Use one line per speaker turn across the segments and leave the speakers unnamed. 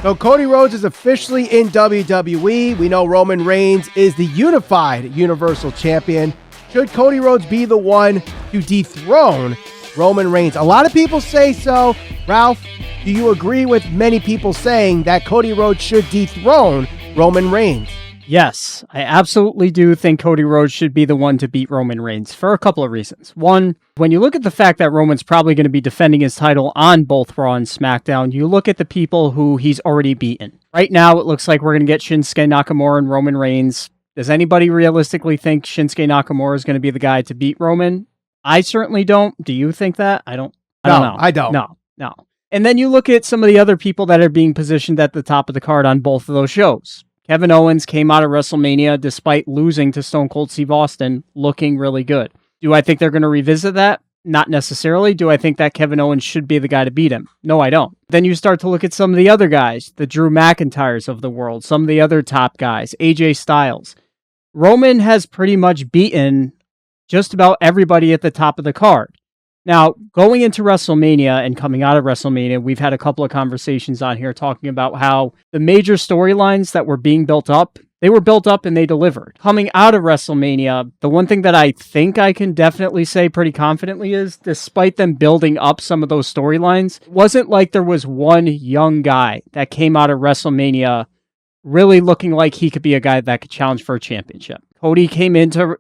So Cody Rhodes is officially in WWE. We know Roman Reigns is the unified Universal Champion. Should Cody Rhodes be the one to dethrone Roman Reigns? A lot of people say so. Ralph, do you agree with many people saying that Cody Rhodes should dethrone Roman Reigns?
Yes, I absolutely do think Cody Rhodes should be the one to beat Roman Reigns for a couple of reasons. One, when you look at the fact that Roman's probably going to be defending his title on both Raw and SmackDown, you look at the people who he's already beaten. Right now, it looks like we're going to get Shinsuke Nakamura and Roman Reigns. Does anybody realistically think Shinsuke Nakamura is going to be the guy to beat Roman? I certainly don't. Do you think that? I don't know.
I don't.
No. And then you look at some of the other people that are being positioned at the top of the card on both of those shows. Kevin Owens came out of WrestleMania despite losing to Stone Cold Steve Austin, looking really good. Do I think they're going to revisit that? Not necessarily. Do I think that Kevin Owens should be the guy to beat him? No, I don't. Then you start to look at some of the other guys, the Drew McIntyres of the world, some of the other top guys, AJ Styles. Roman has pretty much beaten just about everybody at the top of the card. Now, going into WrestleMania and coming out of WrestleMania, we've had a couple of conversations on here talking about how the major storylines that were being built up, they were built up and they delivered. Coming out of WrestleMania, the one thing that I think I can definitely say pretty confidently is, despite them building up some of those storylines, it wasn't like there was one young guy that came out of WrestleMania really looking like he could be a guy that could challenge for a championship. Cody went into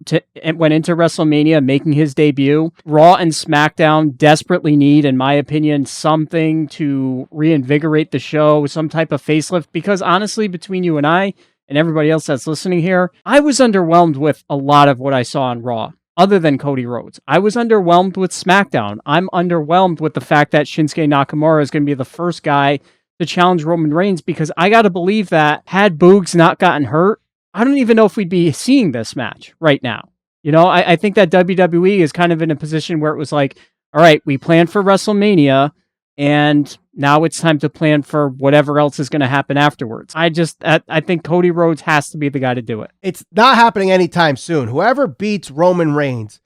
WrestleMania making his debut. Raw and SmackDown desperately need, in my opinion, something to reinvigorate the show, some type of facelift, because honestly, between you and I and everybody else that's listening here, I was underwhelmed with a lot of what I saw on Raw, other than Cody Rhodes. I was underwhelmed with SmackDown. I'm underwhelmed with the fact that Shinsuke Nakamura is going to be the first guy to challenge Roman Reigns, because I got to believe that had Boogs not gotten hurt, I don't even know if we'd be seeing this match right now. You know, I think that WWE is kind of in a position where it was like, all right, we planned for WrestleMania, and now it's time to plan for whatever else is going to happen afterwards. I think Cody Rhodes has to be the guy to do it.
It's not happening anytime soon. Whoever beats Roman Reigns,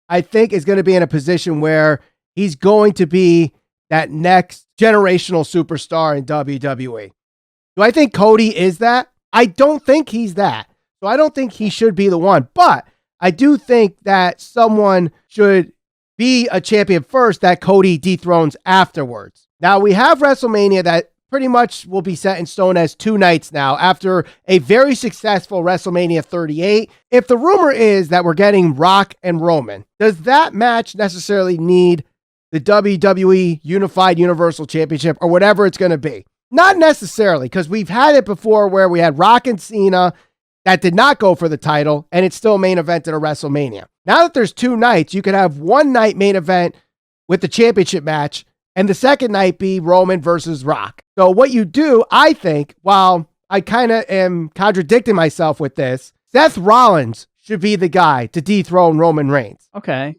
I think, is going to be in a position where he's going to be that next generational superstar in WWE. Do I think Cody is that? I don't think he's that. So I don't think he should be the one. But I do think that someone should be a champion first that Cody dethrones afterwards. Now, we have WrestleMania that pretty much will be set in stone as 2 nights now after a very successful WrestleMania 38. If the rumor is that we're getting Rock and Roman, does that match necessarily need the WWE Unified Universal Championship or whatever it's going to be? Not necessarily, because we've had it before where we had Rock and Cena that did not go for the title, and it's still main event at a WrestleMania. Now that there's 2 nights, you could have one night main event with the championship match, and the second night be Roman versus Rock. So what you do, I think, while I kind of am contradicting myself with this, Seth Rollins should be the guy to dethrone Roman Reigns.
Okay.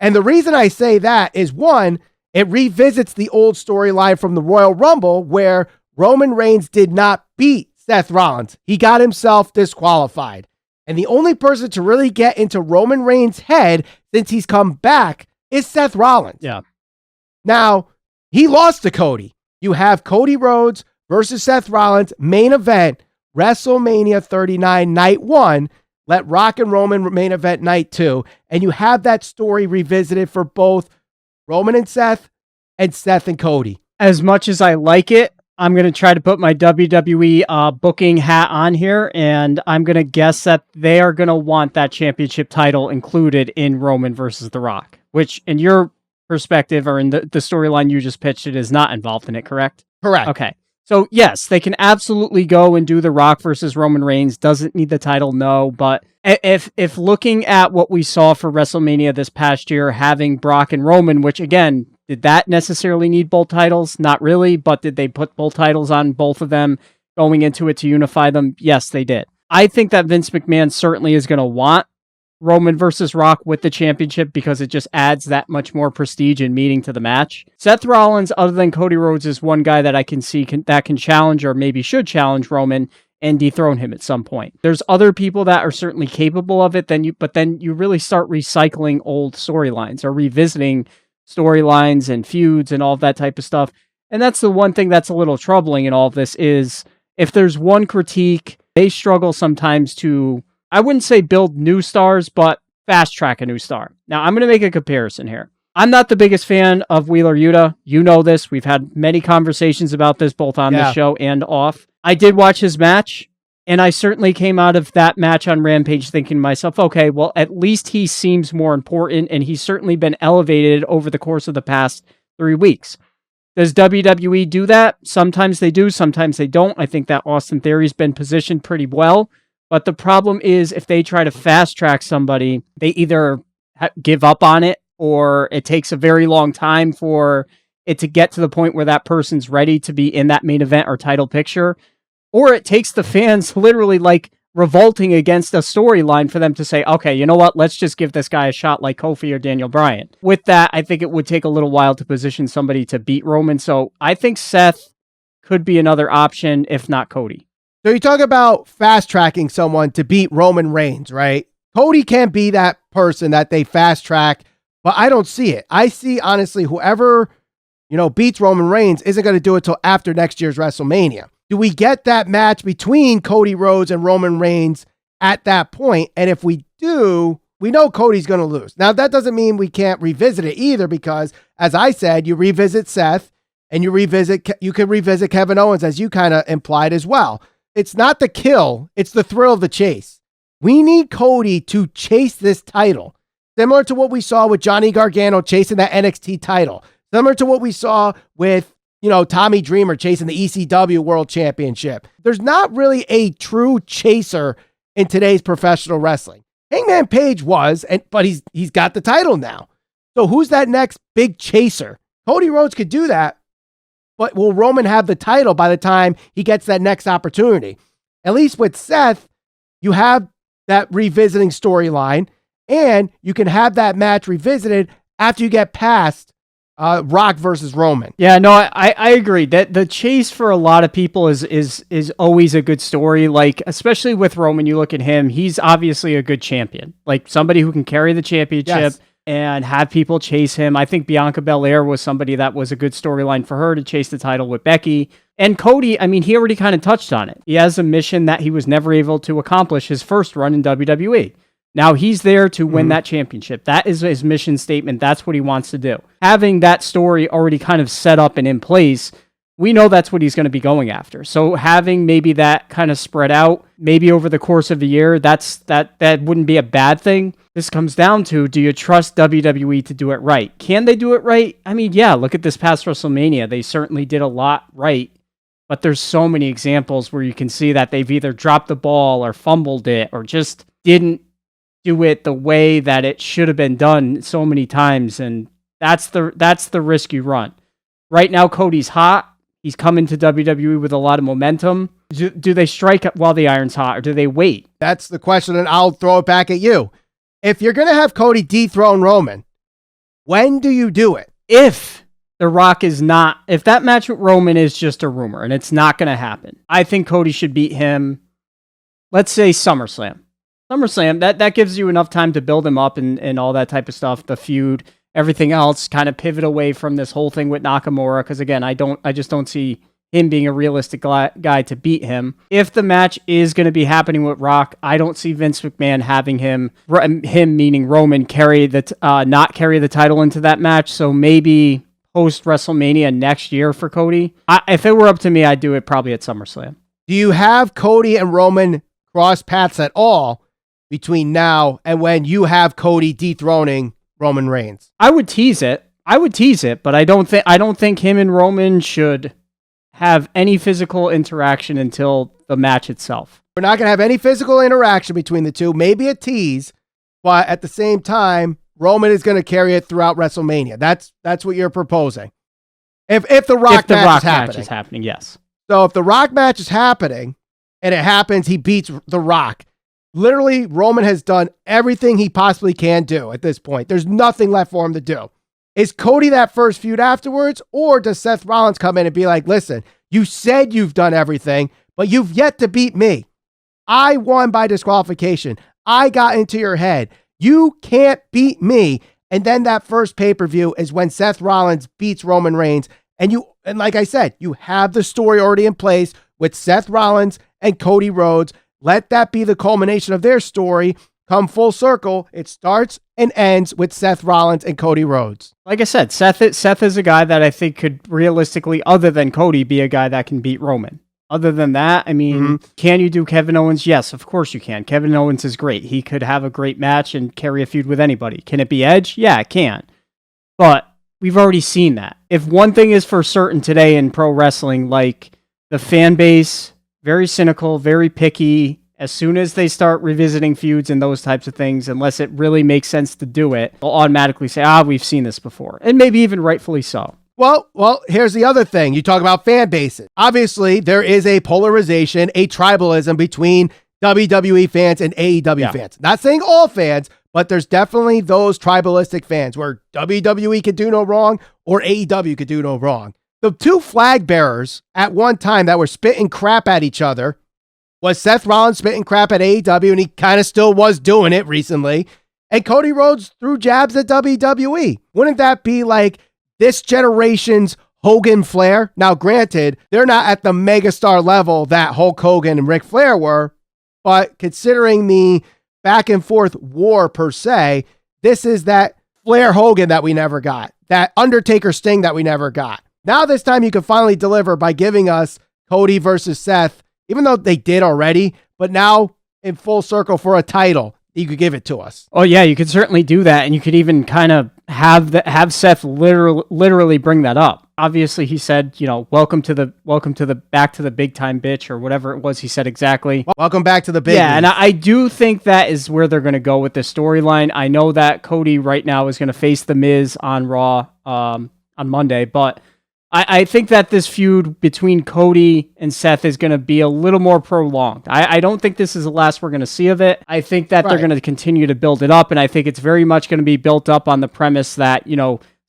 And the reason I say that is, one, it revisits the old storyline from the Royal Rumble where Roman Reigns did not beat Seth Rollins. He got himself disqualified. And the only person to really get into Roman Reigns' head since he's come back is Seth Rollins.
Yeah.
Now, he lost to Cody. You have Cody Rhodes versus Seth Rollins, main event, WrestleMania 39, night 1. Let Rock and Roman main event night 2. And you have that story revisited for both Roman and Seth and Cody.
As much as I like it, I'm going to try to put my WWE booking hat on here, and I'm going to guess that they are going to want that championship title included in Roman versus The Rock, which in your perspective or in the storyline you just pitched, it is not involved in it, correct?
Correct.
Okay. So yes, they can absolutely go and do The Rock versus Roman Reigns. Doesn't need the title, no. But if looking at what we saw for WrestleMania this past year, having Brock and Roman, which again, did that necessarily need both titles? Not really, but did they put both titles on both of them going into it to unify them? Yes, they did. I think that Vince McMahon certainly is going to want Roman versus Rock with the championship because it just adds that much more prestige and meaning to the match. Seth Rollins, other than Cody Rhodes, is one guy that I can see that can challenge or maybe should challenge Roman and dethrone him at some point. There's other people that are certainly capable of it, but then you really start recycling old storylines or revisiting storylines and feuds and all of that type of stuff. And that's the one thing that's a little troubling in all of this is if there's one critique, they struggle sometimes to, I wouldn't say build new stars, but fast track a new star. Now, I'm going to make a comparison here. I'm not the biggest fan of Wheeler Yuta. You know this. We've had many conversations about this, both on the show and off. I did watch his match, and I certainly came out of that match on Rampage thinking to myself, okay, well, at least he seems more important, and he's certainly been elevated over the course of the past 3 weeks. Does WWE do that? Sometimes they do, sometimes they don't. I think that Austin Theory's been positioned pretty well, but the problem is if they try to fast track somebody, they either give up on it, or it takes a very long time for it to get to the point where that person's ready to be in that main event or title picture, or it takes the fans literally like revolting against a storyline for them to say, okay, you know what, let's just give this guy a shot like Kofi or Daniel Bryan. With that, I think it would take a little while to position somebody to beat Roman, so I think Seth could be another option, if not Cody.
So you talk about fast-tracking someone to beat Roman Reigns, right? Cody can't be that person that they fast-track, but I don't see it. I see, honestly, whoever, beats Roman Reigns isn't going to do it till after next year's WrestleMania. Do we get that match between Cody Rhodes and Roman Reigns at that point? And if we do, we know Cody's going to lose. Now, that doesn't mean we can't revisit it either, because, as I said, you revisit Seth and you can revisit Kevin Owens, as you kind of implied as well. It's not the kill, it's the thrill of the chase. We need Cody to chase this title, similar to what we saw with Johnny Gargano chasing that NXT title, similar to what we saw with Tommy Dreamer chasing the ECW World Championship. There's not really a true chaser in today's professional wrestling. Hangman Page was, but he's got the title now. So who's that next big chaser? Cody Rhodes could do that, but will Roman have the title by the time he gets that next opportunity? At least with Seth, you have that revisiting storyline, and you can have that match revisited after you get past Rock versus Roman.
Yeah, no, I agree that the chase for a lot of people is always a good story. Like, especially with Roman, you look at him, he's obviously a good champion, like somebody who can carry the championship and have people chase him. I think Bianca Belair was somebody that was a good storyline for her to chase the title with Becky. And Cody, I mean, he already kind of touched on it. He has a mission that he was never able to accomplish his first run in WWE. Now he's there to win that championship. That is his mission statement. That's what he wants to do. Having that story already kind of set up and in place, we know that's what he's going to be going after. So having maybe that kind of spread out, maybe over the course of a year, that wouldn't be a bad thing. This comes down to, do you trust WWE to do it right? Can they do it right? I mean, yeah, look at this past WrestleMania. They certainly did a lot right, but there's so many examples where you can see that they've either dropped the ball or fumbled it or just didn't do it the way that it should have been done so many times, and that's the risk you run. Right now, Cody's hot. He's coming to WWE with a lot of momentum. Do they strike while the iron's hot, or do they wait?
That's the question, and I'll throw it back at you. If you're going to have Cody dethrone Roman, when do you do it?
If The Rock is not, if that match with Roman is just a rumor and it's not going to happen, I think Cody should beat him, let's say SummerSlam. That gives you enough time to build him up and all that type of stuff, the feud, everything else, kind of pivot away from this whole thing with Nakamura, because again, I just don't see him being a realistic guy to beat him. If the match is going to be happening with Rock, I don't see Vince McMahon having him meaning Roman, not carry the title into that match. So maybe post WrestleMania next year for Cody. If it were up to me, I'd do it probably at SummerSlam. Do
you have Cody and Roman cross paths at all between now and when you have Cody dethroning Roman Reigns?
I would tease it, but I don't think him and Roman should have any physical interaction until the match itself.
We're not going to have any physical interaction between the two, maybe a tease, but at the same time, Roman is going to carry it throughout WrestleMania. That's what you're proposing. If the Rock match is
happening, yes.
So if the Rock match is happening and it happens, he beats the Rock. Literally, Roman has done everything he possibly can do at this point. There's nothing left for him to do. Is Cody that first feud afterwards, or does Seth Rollins come in and be like, listen, you said you've done everything, but you've yet to beat me. I won by disqualification. I got into your head. You can't beat me. And then that first pay-per-view is when Seth Rollins beats Roman Reigns, And like I said, you have the story already in place with Seth Rollins and Cody Rhodes. Let that be the culmination of their story. Come full circle. It starts and ends with Seth Rollins and Cody Rhodes.
Like I said, Seth is a guy that I think could realistically, other than Cody, be a guy that can beat Roman. Other than that, I mean, Can you do Kevin Owens? Yes, of course you can. Kevin Owens is great. He could have a great match and carry a feud with anybody. Can it be Edge? Yeah, it can. But we've already seen that. If one thing is for certain today in pro wrestling, like the fan base, very cynical, very picky. As soon as they start revisiting feuds and those types of things, unless it really makes sense to do it, they'll automatically say, we've seen this before. And maybe even rightfully so.
Well, here's the other thing. You talk about fan bases. Obviously, there is a polarization, a tribalism between WWE fans and AEW fans. Not saying all fans, but there's definitely those tribalistic fans where WWE could do no wrong or AEW could do no wrong. The two flag bearers at one time that were spitting crap at each other was Seth Rollins spitting crap at AEW, and he kind of still was doing it recently, and Cody Rhodes threw jabs at WWE. Wouldn't that be like this generation's Hogan Flair? Now, granted, they're not at the megastar level that Hulk Hogan and Ric Flair were, but considering the back and forth war per se, this is that Flair Hogan that we never got, that Undertaker Sting that we never got. Now this time you can finally deliver by giving us Cody versus Seth, even though they did already, but now in full circle for a title, you could give it to us.
Oh yeah, you could certainly do that, and you could even kind of have Seth literally bring that up. Obviously, he said, welcome to the back to the big time, bitch, or whatever it was he said exactly.
Welcome back to the big.
Yeah, and I do think that is where they're going to go with this storyline. I know that Cody right now is going to face The Miz on Raw on Monday, but I think that this feud between Cody and Seth is going to be a little more prolonged. I don't think this is the last we're going to see of it. I think that they're going to continue to build it up, and I think it's very much going to be built up on the premise that,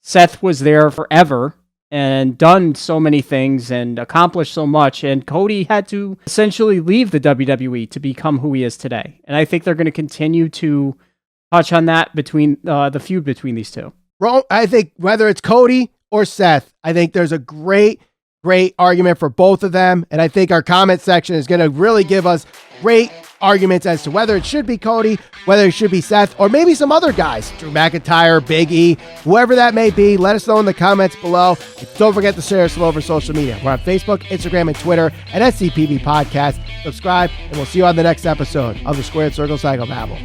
Seth was there forever and done so many things and accomplished so much, and Cody had to essentially leave the WWE to become who he is today. And I think they're going to continue to touch on that between the feud between these two.
Bro, I think whether it's Cody or Seth, I think there's a great argument for both of them. And I think our comment section is going to really give us great arguments as to whether it should be Cody, whether it should be Seth, or maybe some other guys, Drew McIntyre, Big E, whoever that may be. Let us know in the comments below. Don't forget to share us all over social media. We're on Facebook, Instagram, and Twitter at SCPB Podcast. Subscribe, and we'll see you on the next episode of the Squared Circle Psychobabble.